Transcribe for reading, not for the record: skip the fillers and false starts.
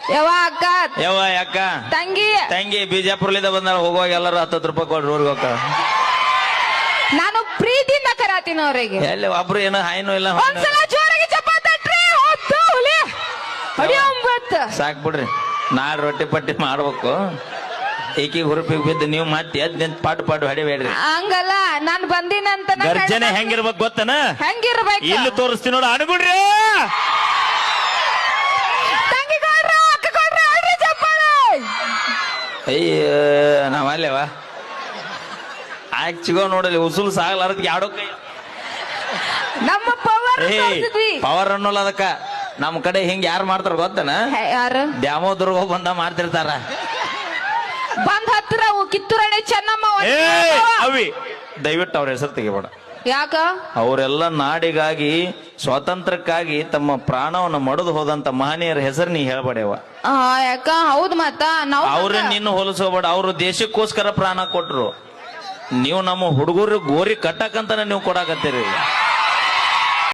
ಅಕ್ಕ ಯಾಕ ತಂಗಿ ಬಿಜಾಪುರ್ಲಿಂದ ಬಂದಾರ. ಹೋಗುವಾಗ ಎಲ್ಲರೂ 10 ರೂಪಾಯಿ ಕೊಡ್ರಿ ಊರಿಗೆ ಹೋಗ. ನಾನು ಪ್ರೀತಿಯಿಂದ ಕರಾತೀನಿ ಅವ್ರಿಗೆ. ಎಲ್ಲಿ ಒಬ್ರು ಏನೋ ಹಾಯ್ನೂ ಇಲ್ಲ. ಒಂದ್ಸಲ ಜೋರಾಗಿ ಚಪಾತಟ್ರಿ. ಸಾಕ್ ಬಿಡ್ರಿ, ನಾಡ್ ರೊಟ್ಟಿ ಪಟ್ಟಿ ಮಾಡ್ಬೇಕು. ಏಕಿಗೆ ಹುರುಪಿಗೆ ಬಿದ್ದು ನೀವು ಮತ್ತೆ ಎದ್ ಪಾಟು ಹೊಡಿಬೇಡ್ರಿ. ಹಂಗಲ್ಲ, ನಾನ್ ಬಂದಿನಂತ ಗರ್ಜನೆ ಹೆಂಗಿರ್ಬೇಕು ಗೊತ್ತನ? ಹೆಂಗಿರ್ಬೇಕು ಇಲ್ಲಿ ತೋರಿಸ್ತೀನಿ ನೋಡ. ಅನುಗುಡ್ರಿ ಅಯ್ಯ ನಾವಲ್ಲೇವಾ ಆಕ್ಚಿಗೋ ನೋಡಲಿ ಉಸುಲು ಸಾಗಲಾರದಕ್ಕೆ ಯಾಡೋ ಕೈ. ನಮ್ಮ ಪವರ್ ಪವರ್ ಅನ್ನೋಲ್ಲ ಅದಕ್ಕ. ನಮ್ ಕಡೆ ಹಿಂಗ್ ಯಾರು ಮಾಡ್ತಾರ ಗೊತ್ತನ? ಯಾರು? ದ್ಯಾಮೋದುರ್ಗ ಬಂದ ಮಾಡ್ತಿರ್ತಾರ. ಬಂದ್ ಹತ್ರ ಕಿತ್ತೂರಾಣಿ ಚೆನ್ನಮ್ಮ. ಅವಿ ದಯವಿಟ್ಟು ಅವ್ರ ಹೆಸರು ತೆಗಿಬೇಡ. ಯಾಕ? ಅವರೆಲ್ಲ ನಾಡಿಗಾಗಿ ಸ್ವಾತಂತ್ರ್ಯಕ್ಕಾಗಿ ತಮ್ಮ ಪ್ರಾಣವನ್ನು ಮಡಿದು ಹೋದಂತ ಮಹನೀಯರ ಹೆಸರು ನೀ ಹೇಳ್ಬೇಡವ. ಯಾಕ? ಹೌದ್ ಮತ್ತ ನಾವು ಅವ್ರ ನಿನ್ನ ಹೋಲಿಸೋಬೇಡ. ಅವ್ರು ದೇಶಕ್ಕೋಸ್ಕರ ಪ್ರಾಣ ಕೊಟ್ರು. ನೀವು ನಮ್ಮ ಹುಡುಗರು ಗೋರಿ ಕಟ್ಟಕಂತಾನೆ ನೀವು ಕೊಡಾಕತ್ತೀರಿ.